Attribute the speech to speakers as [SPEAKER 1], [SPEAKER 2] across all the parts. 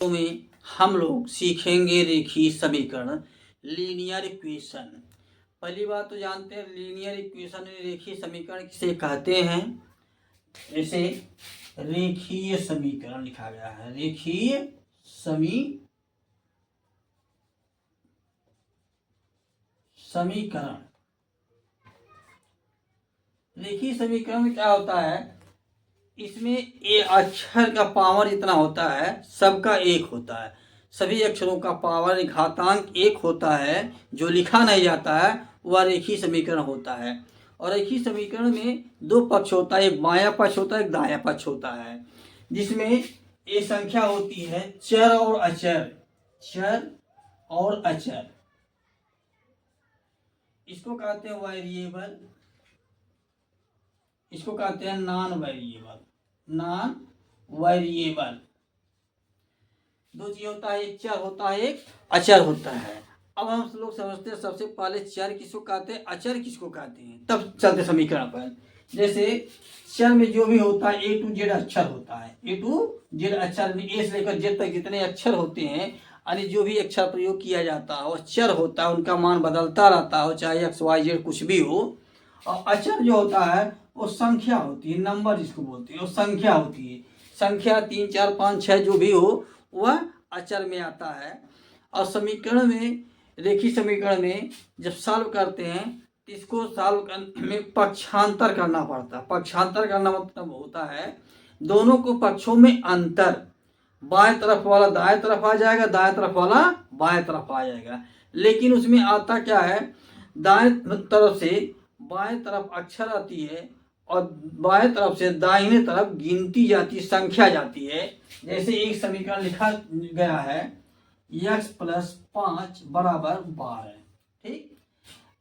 [SPEAKER 1] में हम लोग सीखेंगे रेखीय समीकरण लीनियर इक्वेशन। पहली बात तो जानते हैं लीनियर इक्वेशन रेखीय समीकरण किसे कहते हैं। इसे रेखीय समीकरण लिखा गया है। रेखीय समीकरण रेखीय समीकरण में क्या होता है, इसमें ये अक्षर का पावर इतना होता है, सबका एक होता है, सभी अक्षरों का पावर घातांक एक होता है। जो लिखा नहीं जाता है वह रेखीय समीकरण होता है। और रेखीय समीकरण में दो पक्ष होता है, एक बायां पक्ष होता है, एक दायां पक्ष होता है, जिसमें ये संख्या होती है चर और अचर। चर और अचर इसको कहते हैं वेरिएबल, इसको कहते हैं नॉन वेरिएबल। नॉन वेरिएबल दो चीज होता है, एक चर होता है, एक अचर होता है। अब हम लोग समझते हैं सबसे पहले चर किसको कहते हैं, अचर किसको कहते हैं, तब चलते समीकरण पर। जैसे चर में जो भी होता है ए टू जेड अक्षर होता है, ए टू जेड अक्षर में ए से लेकर जेड तक जितने अक्षर होते हैं, यानी जो भी अक्षर प्रयोग किया जाता है वह चर होता है, उनका मान बदलता रहता हो, चाहे एक्स वाई जेड कुछ भी हो। और अचर जो होता है वो संख्या होती है, नंबर जिसको बोलते हैं, वो संख्या होती है। संख्या 3 4 5 6 जो भी हो वह अचर में आता है। और समीकरण में, रेखीय समीकरण में जब सॉल्व करते हैं तो इसको सॉल्व करने में पक्षांतर करना पड़ता है। पक्षांतर करना मतलब होता है दोनों को पक्षों में अंतर, बाएं तरफ वाला दाएं तरफ आ जाएगा, दाएं तरफ वाला बाएं तरफ आ जाएगा। लेकिन उसमें आता क्या है, दाएं तरफ से बाएं तरफ अक्षर आती है और बाएं तरफ से दाहिने तरफ गिनती जाती, संख्या जाती है। जैसे एक समीकरण लिखा गया है x + 5 = 12। ठीक,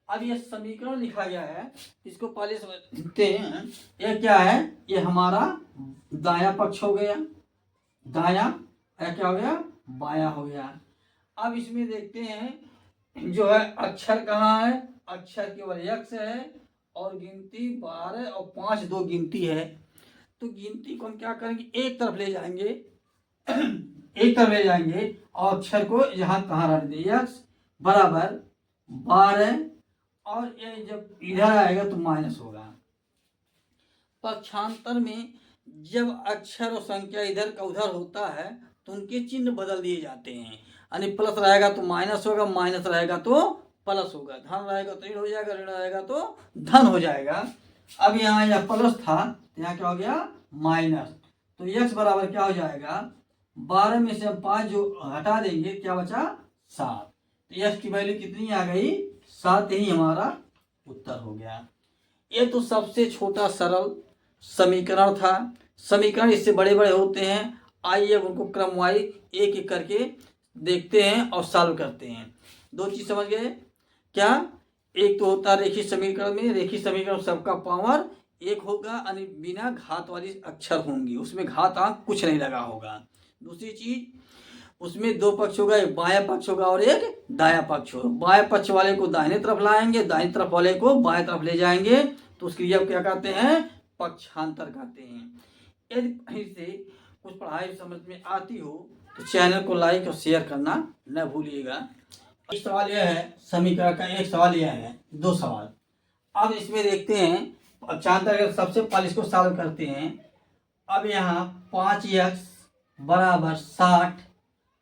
[SPEAKER 1] अब यह समीकरण लिखा गया है, इसको पहले समझते हैं। यह क्या है, ये हमारा दायां पक्ष हो गया, दायां क्या हो गया, बायां हो गया। अब इसमें देखते हैं जो है अक्षर कहाँ है, अक्षर केवल x है और गिनती 12 और 5 दो गिनती है। तो गिनती को हम क्या करेंगे, एक तरफ ले जाएंगे, एक तरफ ले जाएंगे और अक्षर को यहाँ कहाँ रख देंगे, x = 12 और ये जब इधर आएगा तो माइनस होगा। पक्षांतर में जब अक्षर और संख्या इधर का उधर होता है तो उनके चिन्ह बदल दिए जाते हैं, यानी प्लस रहेगा तो माइनस होगा, माइनस रहेगा तो प्लस होगा, धन रहेगा तो ऋण हो जाएगा, ऋण रहेगा तो धन हो जाएगा। अब यहाँ यह प्लस था तो यहाँ क्या हो गया, माइनस। तो x बराबर क्या हो जाएगा, 12 में से हम 5 जो हटा देंगे क्या बचा, 7। तो x की वैल्यू कितनी आ गई, 7 ही हमारा उत्तर हो गया। ये तो सबसे छोटा सरल समीकरण था। समीकरण इससे बड़े बड़े होते हैं, आइए अब उनको क्रमवाइज एक एक करके देखते हैं और सॉल्व करते हैं। दो चीज समझ गए क्या, एक तो होता है रेखीय समीकरण में, रेखीय समीकरण सबका पावर एक होगा, यानी बिना घात वाली अक्षर होंगी, उसमें घातांक कुछ नहीं लगा होगा। दूसरी चीज उसमें दो पक्ष होगा, एक बायां पक्ष होगा और एक दायां पक्ष होगा। बाएं पक्ष वाले को दाहिने तरफ लाएंगे, दाहिने तरफ वाले को बाएं तरफ ले जाएंगे, तो उस क्रिया को क्या कहते हैं, पक्षांतर कहते हैं। यदि कहीं से कुछ पढ़ाई समझ में आती हो तो चैनल को लाइक और शेयर करना न भूलिएगा। एक सवाल यह है, समीकरण का एक सवाल यह है, दो सवाल। अब इसमें देखते हैं पक्षांतर, सबसे पहले इसको सॉल्व करते हैं। अब यहाँ 5x = 60।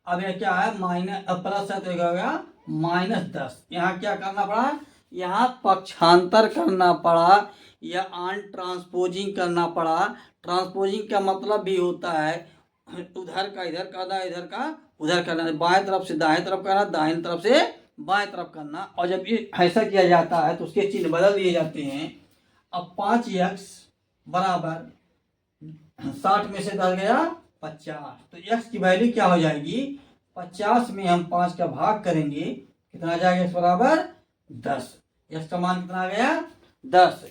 [SPEAKER 1] अब यह क्या है, माइनस प्लस है तो क्या होगा, -10। यहाँ क्या करना पड़ा, यहाँ पक्षांतर करना पड़ा या आन ट्रांसपोजिंग करना पड़ा। ट्रांसपोजिंग का मतलब भी होता है उधर का इधर करना, इधर का उधर करना, बाएं तरफ से दाएं तरफ करना, दाहिने तरफ से बाएं तरफ करना। और जब ये ऐसा किया जाता है तो उसके चिन्ह बदल दिए जाते हैं। अब 5x = 60 में से 10 गया 50, तो x की वैल्यू क्या हो जाएगी, 50 में हम 5 का भाग करेंगे, कितना आ जाएगा, x = 10। x का मान कितना आ गया, 10।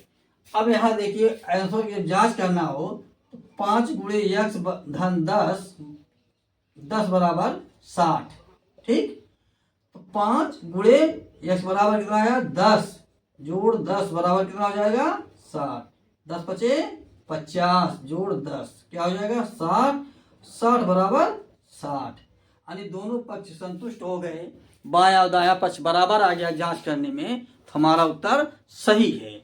[SPEAKER 1] अब यहाँ देखिए आंसर की जांच करना हो तो 5 × x धन 10, 10 = 60। ठीक, तो 5 × x बराबर कितना आया, 10 जोड़ 10 बराबर कितना हो जाएगा, 60। 10 × 5 = 50 जोड़ 10 क्या हो जाएगा, 60। 60 = 60। यानी दोनों पक्ष संतुष्ट हो गए, बायां और दायां पक्ष बराबर आ गया जांच करने में, तो हमारा उत्तर सही है।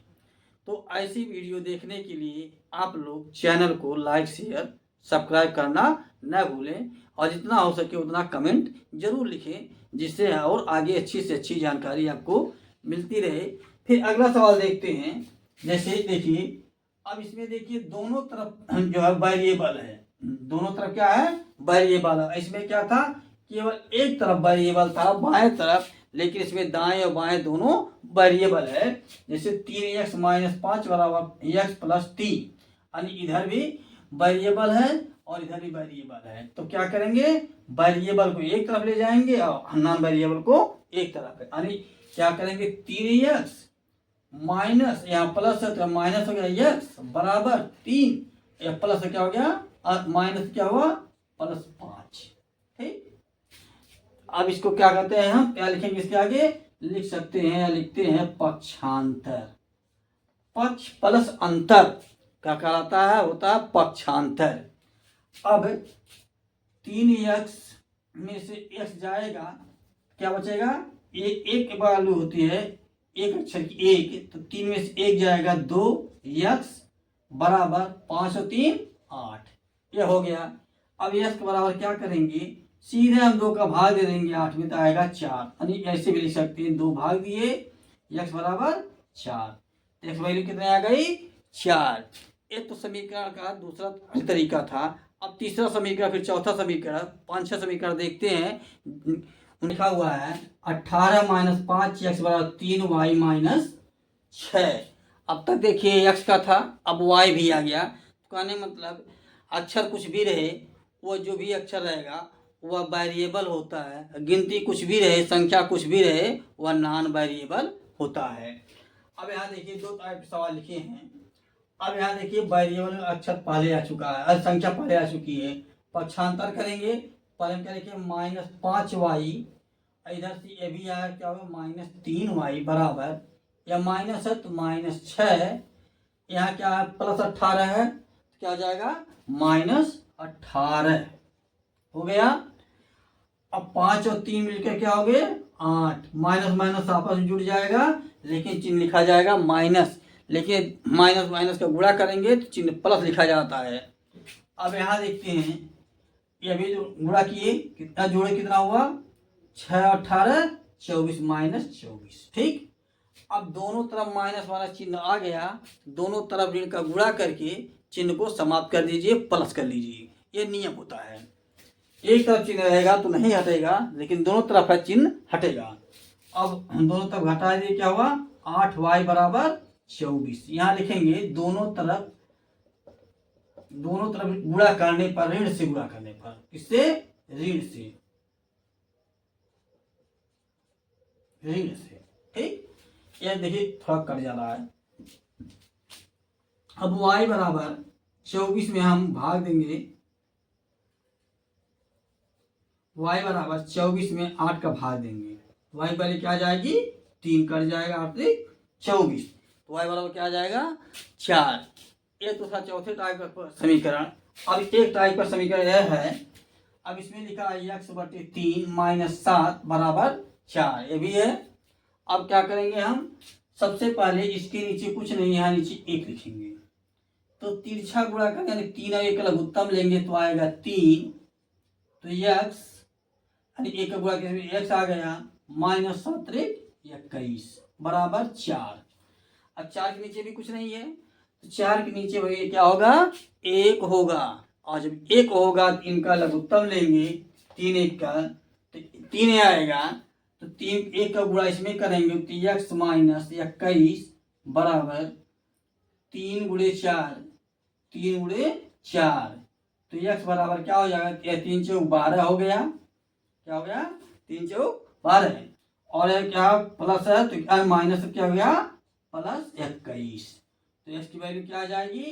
[SPEAKER 1] तो ऐसी वीडियो देखने के लिए आप लोग चैनल को लाइक शेयर सब्सक्राइब करना न भूलें, और जितना हो सके उतना कमेंट जरूर लिखें, जिससे और आगे अच्छी से अच्छी जानकारी आपको मिलती रहे। फिर अगला सवाल देखते हैं। जैसे देखिए, अब इसमें देखिए दोनों तरफ जो है वेरिएबल है, दोनों तरफ क्या है, वेरिएबल है। इसमें क्या था, केवल एक तरफ वेरिएबल था बाएं तरफ, लेकिन इसमें दाएं और बाएं दोनों वेरिएबल है। जैसे 3x - 5 बराबर x + 3, यानी इधर भी वेरिएबल है और इधर भी वेरिएबल है। तो क्या करेंगे, वेरिएबल को एक तरफ ले जाएंगे और नॉन वेरिएबल को एक तरफ, यानी क्या करेंगे, 3x माइनस, यहाँ प्लस है तो माइनस हो गया x बराबर 3, या प्लस क्या हो गया और माइनस क्या हुआ +5। ठीक, अब इसको क्या कहते हैं, हम क्या लिखेंगे, इसके आगे लिख सकते हैं, लिखते हैं पक्षांतर। पक्ष प्लस अंतर क्या कहलाता है, होता है पक्षांतर। अब 3x में से x जाएगा, क्या बचेगा, एक वैल्यू होती है एक अक्षर की एक, तो 3 में से 1 जाएगा 2x बराबर 5 और 3 8, ये हो गया। अब x के बराबर क्या करेंगे, सीधे हम 2 का भाग दे देंगे 8 में, तो आएगा 4, यानी ऐसे भी लिख सकते हैं, 2 भाग दिए x बराबर 4, x वैल्यू कितने आ गई 4। एक तो समीकरण का दूसरा तरीका था। अब तीसरा समीकरण, फिर चौथा समीकरण, 5-6 समीकरण देखते हैं। लिखा हुआ है 18 - 5x बराबर 3y - 6। अब तक देखिए x का था, अब y भी आ गया। तो कहने मतलब अक्षर कुछ भी रहे, वो जो भी अक्षर रहेगा वह वेरिएबल होता है, गिनती कुछ भी रहे, संख्या कुछ भी रहे, वह नॉन वेरिएबल होता है। अब यहाँ देखिए 2 टाइप के सवाल लिखे हैं। अब यहाँ देखिए वेरिएबल में अक्षर पहले आ चुका है, संख्या पहले आ चुकी है, पक्षांतर करेंगे। पहले हम क्या लिखे, -5y, इधर से ये भी आया, क्या होगा -3y बराबर, या माइनस है तो -6, यहाँ क्या है +18 है, तो क्या हो जाएगा -18 हो गया। अब 5 और 3 मिलकर क्या हो गए 8, माइनस माइनस आपस में जुड़ जाएगा, लेकिन चिन्ह लिखा जाएगा माइनस, लेकिन माइनस माइनस का गुणा करेंगे तो चिन्ह प्लस लिखा जाता है। अब यहाँ देखते हैं, ये अभी जो गुणा किए कितना जोड़े, कितना हुआ 6 और 18 24 -24। ठीक, अब दोनों तरफ माइनस वाला चिन्ह आ गया, दोनों तरफ ऋण का गुणा करके चिन्ह को समाप्त कर दीजिए, प्लस कर लीजिए, ये नियम होता है। एक तरफ चिन्ह रहेगा तो नहीं हटेगा, लेकिन दोनों तरफ है चिन्ह हटेगा। अब दोनों तरफ घटा दिए, क्या हुआ 8y बराबर 24। यहाँ लिखेंगे दोनों तरफ गुणा करने पर, ऋण से गुणा करने पर, किससे, ऋण से, ऋण से। ठीक, यह देखिए थोड़ा कट जा रहा है। अब y बराबर 24 में हम भाग देंगे, y बराबर 24 में 8 का भाग देंगे, y पहले क्या आ जाएगी 3, कट जाएगा 8 से 24, तो y बराबर क्या आ जाएगा 4। ये तो था चौथे टाइप का समीकरण। अब एक टाइप का समीकरण यह है, अब इसमें लिखा है x/3 - 7 बराबर 4, ये भी है। अब क्या करेंगे हम, सबसे पहले इसके नीचे कुछ नहीं, यहाँ नीचे 1 लिखेंगे, तो तिरछा गुणा करेंगे, यानी 3 और 1 का लघुत्तम लेंगे तो आएगा 3, तो x यानी 1 का गुणा करेंगे x आ गया -7 × 21 बराबर 4। अब 4 के नीचे भी कुछ नहीं है, तो 4 के नीचे वही क्या होगा 1 होगा, और जब 1 होगा तो इनका लघुत्तम लेंगे, 3 1 का तो 3 आएगा, तो 3 1 का गुणा इसमें करेंगे तो x - 21 बराबर 3 × 4, 3 × 4, तो x बराबर क्या हो जाएगा, 3 × 4 12 हो गया, क्या हो गया 3 × 4 12, और ये क्या प्लस है तो क्या माइनस क्या हो गया +21, तो x की वैल्यू क्या आ जाएगी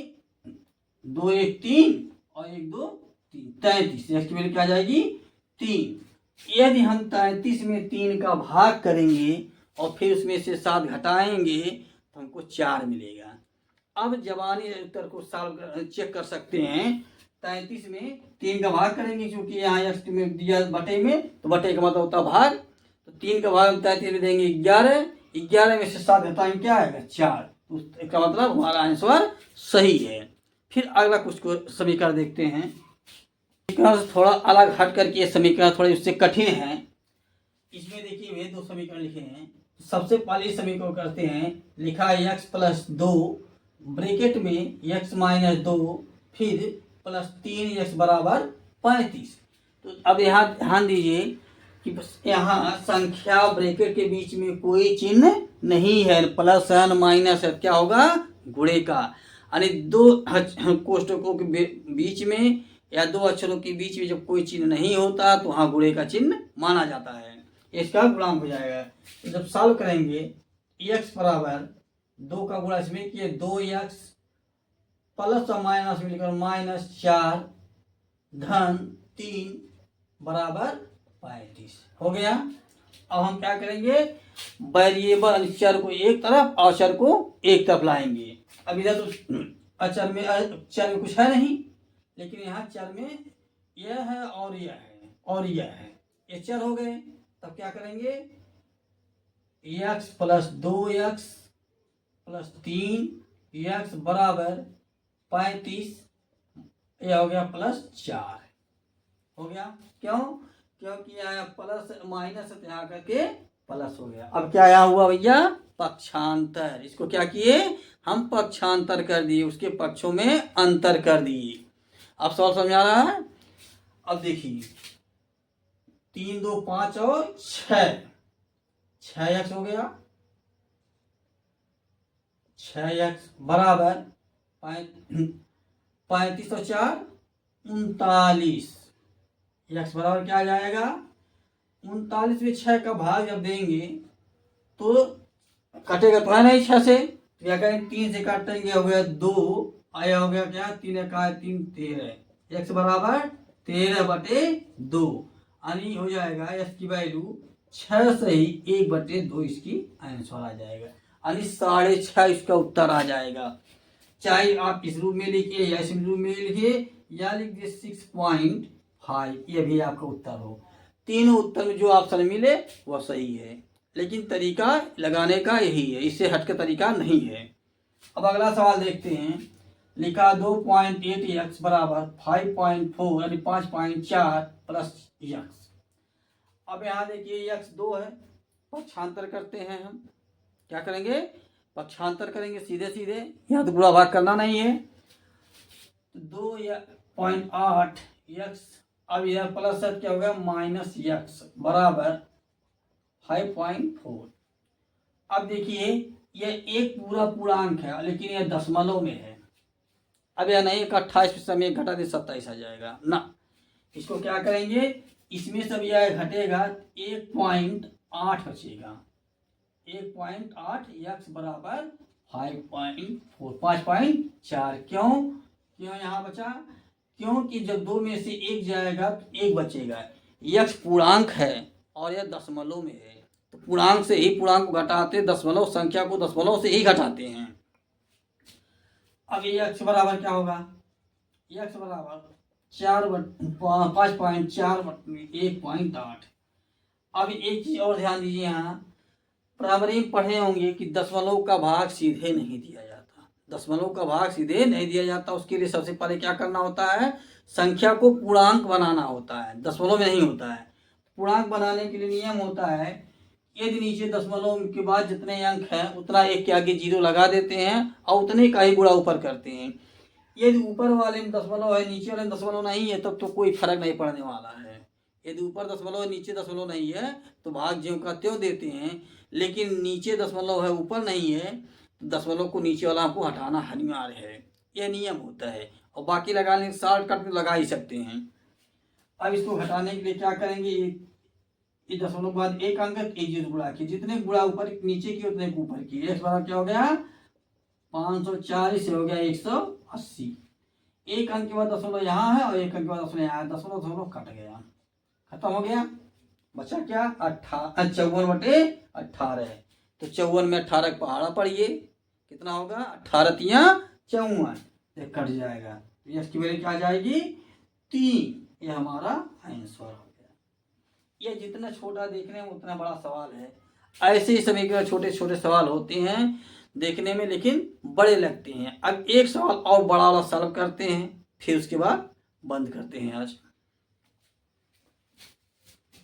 [SPEAKER 1] 2 1 3 और 1 2 3 33, x की वैल्यू क्या आ जाएगी 3। यदि हम 33 में 3 का भाग करेंगे और फिर उसमें से 7 घटाएंगे तो हमको 4 मिलेगा। अब जवानी उत्तर को सॉल्व चेक कर सकते हैं, 33 में 3 का भाग करेंगे, क्योंकि यहाँ x में दिया बटे में, तो बटे का मतलब होता है भाग, तो 3 का भाग 33 में देंगे 11, 11 में से 7 घटाएंगे क्या आएगा 4, तो इसका मतलब हमारा आंसर सही है। फिर अगला कुछ को समीकरण देखते हैं। समीकरण से थोड़ा अलग हट करके समीकरण थोड़े उससे कठिन है। इसमें देखिए वे 2 समीकरण लिखे हैं। सबसे पहले समीकरण करते हैं, लिखा है x प्लस 2 ब्रैकेट में x माइनस 2 फिर प्लस 3x बराबर 35। तो अब यहाँ ध्यान दीजिए कि यहाँ संख्या ब्रैकेट के बीच में कोई चिन्ह नहीं है, प्लस है माइनस है, क्या होगा गुणे का, यानी 2 कोष्टकों के बीच में या 2 अक्षरों के बीच में जब कोई चिन्ह नहीं होता तो वहाँ गुणे का चिन्ह माना जाता है, इसका गुणांक हो जाएगा। तो जब सॉल्व करेंगे x बराबर 2 का गुणा इसमें किए 2x प्लस और माइनस में लिखकर -4 धन 3 बराबर 35 हो गया। अब हम क्या करेंगे, वेरिएबल चर को एक तरफ और चर को एक तरफ लाएंगे। अब इधर तो चर में कुछ है नहीं, लेकिन यहाँ चर में यह है और यह है और यह है, ये चर हो गए। तब क्या करेंगे, x plus 2x plus 3x बराबर 35, यह हो गया प्लस 4 हो गया। क्यों, क्योंकि यहाँ प्लस माइनस यहाँ करके प्लस हो गया। अब क्या यहाँ हुआ भैया, पक्षांतर। इसको क्या किए हम, पक्षांतर कर दिए, उसके पक्षों में अंतर कर दिए। अब सवाल समझ आ रहा है। अब देखिए 3 2 5 और 6x हो गया, 6x बराबर 35 और 4 39, x बराबर क्या आ जाएगा 39 में 6 का भाग जब देंगे तो कटेगा तो है नहीं 6 से, तो क्या करेंगे 3 से काटेंगे, हो गया 2, आया हो गया क्या 3 का 3 13, x बराबर 13/2, यानी हो जाएगा x की वैल्यू 6 से ही 1/2 इसकी आंसर आ जाएगा, यानी 6.5 इसका उत्तर आ जाएगा। चाहे आप इस रूप में लिखिए या इस रूप में लिखिए या लिख दिए 6.5, ये भी आपका उत्तर हो। तीनों उत्तर में जो ऑप्शन मिले वह सही है, लेकिन तरीका लगाने का यही है, इससे हटके तरीका नहीं है। अब अगला सवाल देखते हैं। लिखा 2.8x बराबर 5.4 यानी 5.4 प्लस x। अब यहाँ देखिए x 2 है, पक्षांतर करते हैं हम। क्या करेंगे, पक्षांतर करेंगे सीधे सीधे, यहाँ तो पूरा भाग करना नहीं है। 2.8 x, अब यह प्लस है क्या होगा -x बराबर 5.4। अब देखिए यह एक पूरा पूर्णांक है, लेकिन यह दशमलव में है। अब यह नहीं 28 समय घटा दे 27 आ जाएगा ना, इसको क्या करेंगे, इसमें सब यह घटेगा 1.8 बचेगा, 1.8 x बराबर 5.4 5.4। क्यों यहाँ बचा, क्योंकि जब 2 में से 1 जाएगा तो 1 बचेगा। x पूर्णांक है और यह दशमलव में है, तो पूर्णांक से ही पूर्णांक को घटाते, दशमलव संख्या को दशमलव से ही घटाते हैं। अब ये x बराबर क्या होगा, x बराबर 5.4/1.8। अब एक चीज और ध्यान दीजिए, यहाँ प्राइमरी में पढ़े होंगे कि दशमलव का भाग सीधे नहीं दिया जाता, दशमलव का भाग सीधे नहीं दिया जाता। उसके लिए सबसे पहले क्या करना होता है, संख्या को पूर्णांक बनाना होता है, दशमलव में नहीं होता है। पूर्णांक बनाने के लिए नियम होता है, यदि नीचे दशमलव के बाद जितने अंक हैं उतना एक के आगे 0 लगा देते हैं और उतने का ही गुणा ऊपर करते हैं। यदि ऊपर वाले में दशमलव है नीचे वाले में दशमलव नहीं है तब तो कोई फर्क नहीं पड़ने वाला है। यदि ऊपर दशमलव है नीचे दशमलव नहीं है तो भाग ज्यों का त्यों देते हैं, लेकिन नीचे दशमलव है ऊपर नहीं है तो दशमलव को नीचे वाला आपको हटाना अनिवार्य है, यह नियम होता है। और बाकी लगाने शॉर्टकट में लगा ही सकते हैं। अब इसको घटाने के लिए क्या करेंगे, ये दशमलव के बाद एक अंक एक 0 गुणा की, जितने गुणा ऊपर नीचे की उतने ऊपर की, x बराबर क्या हो गया 540 हो गया 180। एक अंक के बाद दशमलव यहाँ है और एक अंक के बाद दशमलव यहाँ है, दशमलव कट गया, खत्म हो गया। बचा क्या 54/18। तो 54 में 18 पहाड़ा पड़िए, कितना होगा 18 × 54, कट जाएगा। तो यक्स की वैल्यू क्या आ जाएगी 3। ये हमारा आंसर हो गया। यह जितना छोटा देखने में उतना बड़ा सवाल है। ऐसे ही समीकरण छोटे छोटे सवाल होते हैं देखने में, लेकिन बड़े लगते हैं। अब एक सवाल और बड़ा वाला सॉल्व करते हैं, फिर उसके बाद बंद करते हैं आज।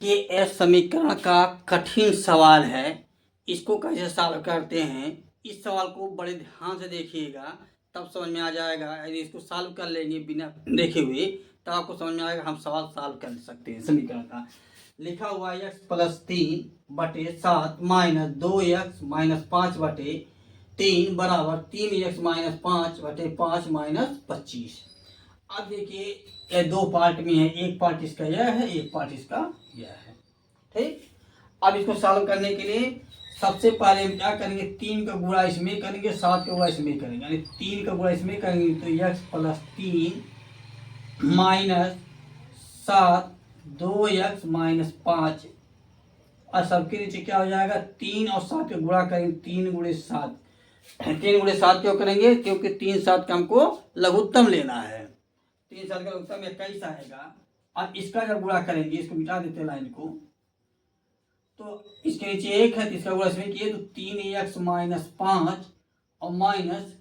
[SPEAKER 1] ये एस समीकरण का कठिन सवाल है, इसको कैसे सॉल्व करते हैं, इस सवाल को बड़े ध्यान से देखिएगा, तब समझ में आ जाएगा। यदि इसको सॉल्व कर लेंगे बिना देखे हुए तब आपको समझ में आएगा हम सवाल सॉल्व कर सकते हैं। समीकरण का लिखा हुआ x plus 3/7 minus 2x minus 5/3 बराबर 3x माइनस 5/5 माइनस 25। अब देखिए ये दो पार्ट में है, एक पार्ट इसका यह है, एक पार्ट इसका यह है। ठीक, अब इसको सॉल्व करने के लिए सबसे पहले हम क्या करेंगे, 3 का गुणा इसमें करेंगे, 7 का गुणा इसमें करेंगे, यानी 3 का गुणा इसमें करेंगे तो x plus 3 minus 7 2x minus 5 और सबके नीचे क्या हो जाएगा 3 और 7 का गुणा करेंगे 3 गुणे 7। 3 गुणे 7 क्यों करेंगे, क्योंकि 3 7 का हमको लघुत्तम लेना है। 3 7 का लघुत्तम 21 आएगा। अब इसका जब गुणा करेंगे, इसको मिटा देते हैं लाइन को, तो इसके नीचे 1 है तो इसका गुणा इसमें किए तो 3x माइनस 5 और माइनस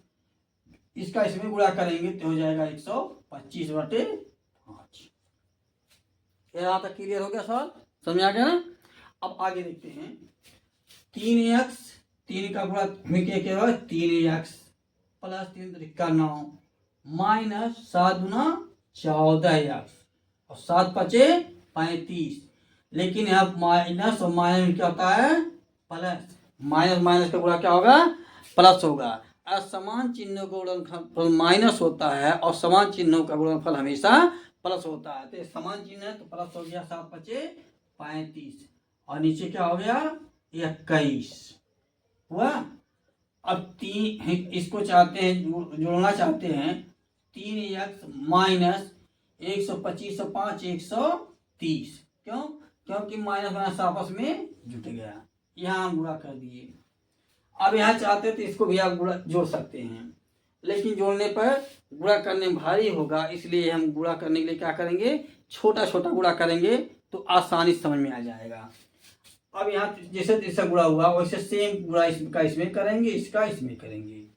[SPEAKER 1] इसका इसमें गुणा करेंगे तो हो जाएगा 125/5। यहाँ तक क्लियर हो गया सवाल, समझ आ गया ना। अब आगे देखते हैं 3x 3 का गुणा में क्या होगा 3x प्लस 3 3 9 माइनस 7 गुना 14x और 7 5 35। लेकिन यहाँ माइनस और माइनस क्या होता है प्लस, माइनस माइनस का गुणा क्या होगा प्लस होगा। असमान चिन्हों का गुणनफल माइनस होता है और समान चिन्हों का गुणनफल हमेशा प्लस होता है। तो समान चिन्ह है तो प्लस हो गया 7 5 35 और नीचे क्या हो गया 21 हुआ। अब 3 इसको चाहते हैं जोड़ना चाहते हैं 3x माइनस 125 और 5 130। क्यों, क्योंकि माइनस माइनस आपस में जुट गया, यहाँ हम गुणा कर दिए। अब यहाँ चाहते तो इसको भी आप गुणा जोड़ सकते हैं, लेकिन जोड़ने पर गुणा करने में भारी होगा, इसलिए हम गुणा करने के लिए क्या करेंगे छोटा छोटा गुणा करेंगे तो आसानी समझ में आ जाएगा। अब यहाँ जैसे जैसा गुणा हुआ वैसे सेम गुणा इसका इसमें करेंगे, इसका इसमें करेंगे।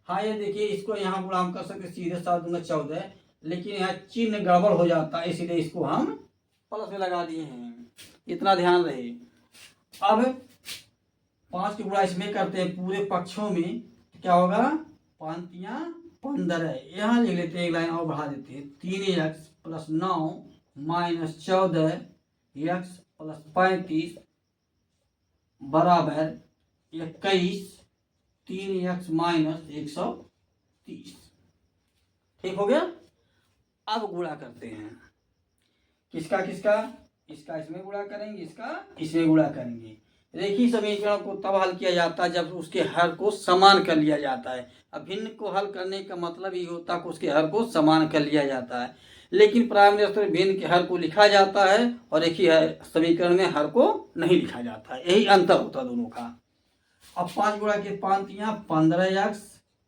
[SPEAKER 1] हाँ ये देखिए इसको यहाँ गुणा हम कर सकते सीधे 7 दूना 14, लेकिन यहाँ चिन्ह गड़बड़ हो जाता है इसलिए इसको हम प्लस में लगा दिए हैं, इतना ध्यान रहे। अब 5 की गुणा इसमें करते हैं पूरे पक्षों में, क्या होगा 5 15। यहाँ लिख लेते हैं, एक लाइन और बढ़ा देते हैं 3x plus 9 minus 14x plus 35 बराबर 21 3x माइनस 130। ठीक हो गया। अब गुणा करते हैं, किसका किसका, इसका इसमें गुणा करेंगे, इसका इसमें गुणा करेंगे। रेखीय समीकरण को तब हल किया जाता है जब उसके हर को समान कर लिया जाता है। अब भिन्न को हल करने का मतलब ये होता है कि उसके हर को समान कर लिया जाता है, लेकिन प्राइमरी स्तर भिन्न के हर को लिखा जाता है और रेखीय समीकरण में हर को नहीं लिखा जाता है, यही अंतर होता है दोनों का। अब 5 गुणा के 5 15x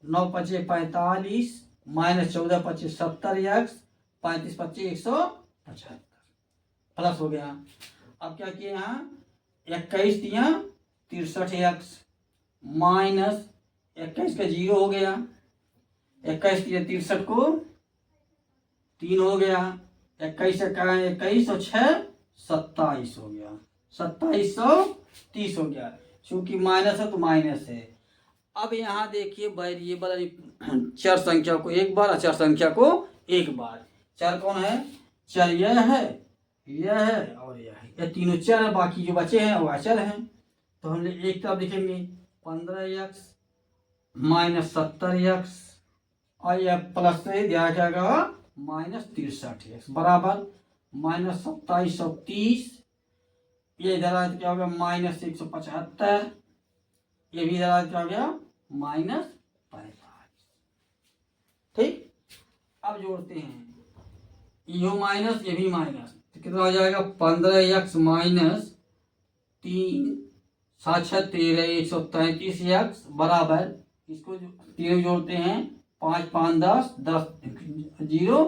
[SPEAKER 1] 9 5 45 माइनस 14 25 70x 35 25 175 प्लस हो गया। अब क्या किए यहाँ 21 दिया 63x माइनस 21 का 0 हो गया, 21 दिया 63 को 3 हो गया, 21 और 6 27 हो गया, 2730 हो गया। चूंकि माइनस है तो माइनस है। अब यहाँ देखिए वेरिएबल चर संख्या को एक बार, अचर संख्या को एक बार। चर कौन है, चर यह है और यह है, ये तीनों चर है, बाकी जो बचे हैं वो अचर हैं। तो हम एक तरफ लिखेंगे 15x माइनस 70x और यह प्लस से दिया जाएगा माइनस 63x बराबर माइनस 2730। ये इधर क्या हो गया माइनस 175, ये भी इधर क्या हो गया माइनस 45। ठीक, अब जोड़ते हैं, ये माइनस ये भी माइनस, तो कितना हो जाएगा 15x माइनस 3 7 6 13 133x बराबर, इसको तीनों जोड़ते हैं 5 5 10 10 0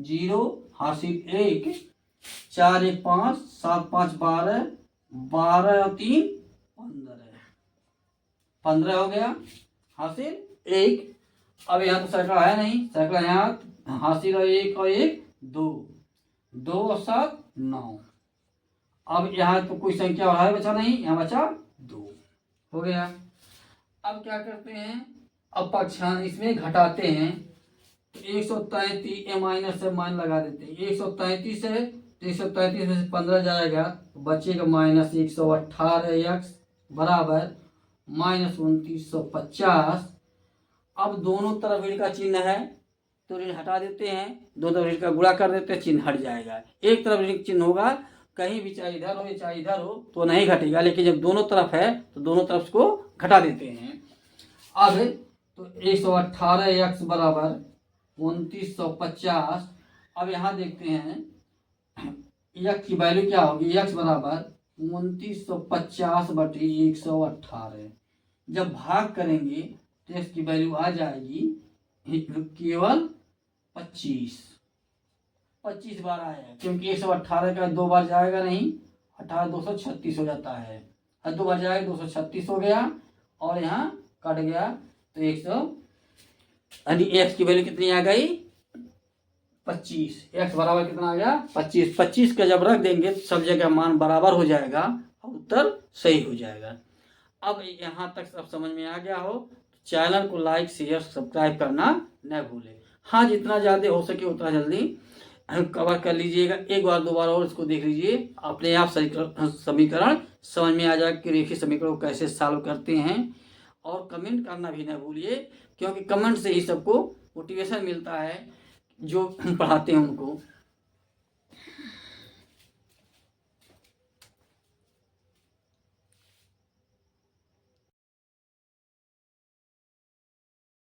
[SPEAKER 1] 0 हासिल 1 4 1 5 7 5 12 12 और 3 15 हो गया हासिल 1। अब यहाँ तो सैकड़ा है नहीं, सैकड़ा यहाँ हासिल 1 और 1 2 2 और 7 9। अब यहाँ तो कोई संख्या और है बचा नहीं, यहाँ बचा 2 हो गया। अब क्या करते हैं, अब पक्षांश इसमें घटाते हैं तो 133 माइनस से मान लगा देते हैं। 133 है तो 133 में से 15 जाएगा तो बचेगा माइनस 118x बराबर माइनस 2950। अब दोनों तरफ ऋण का चिन्ह है तो ऋण हटा देते हैं, दोनों तरफ ऋण का गुणा कर देते हैं, चिन्ह हट जाएगा। एक तरफ ऋण चिन्ह होगा, कहीं भी चाहे इधर हो या चाहे इधर हो तो नहीं घटेगा, लेकिन जब दोनों तरफ है तो दोनों तरफ उसको घटा देते हैं। अब तो 118x बराबर 2950। अब यहाँ देखते हैं x की वैल्यू क्या होगी, x बराबर 2950 बटे 118। जब भाग करेंगे तो x की वैल्यू आ जाएगी केवल 25 बार आएगा, क्योंकि 118 का 2 बार जाएगा नहीं, 18 236 हो जाता है, और 2 बार जाएगा 236 हो गया, और यहाँ कट गया तो 100 यानी x की वैल्यू कितनी आ गई 25। x बराबर कितना आ गया 25। 25 का जब रख देंगे तो सब जगह मान बराबर हो जाएगा और उत्तर सही हो जाएगा। अब यहाँ तक सब समझ में आ गया हो तो चैनल को लाइक शेयर सब्सक्राइब करना न भूलें। हाँ, जितना ज़्यादा हो सके उतना जल्दी कवर कर लीजिएगा। एक बार 2 बार और इसको देख लीजिए, अपने आप समीकरण समझ में आ जाए कि रेखीय समीकरण को कैसे सॉल्व करते हैं। और कमेंट करना भी न भूलिए, क्योंकि कमेंट से ही सबको मोटिवेशन मिलता है जो पढ़ाते हैं उनको।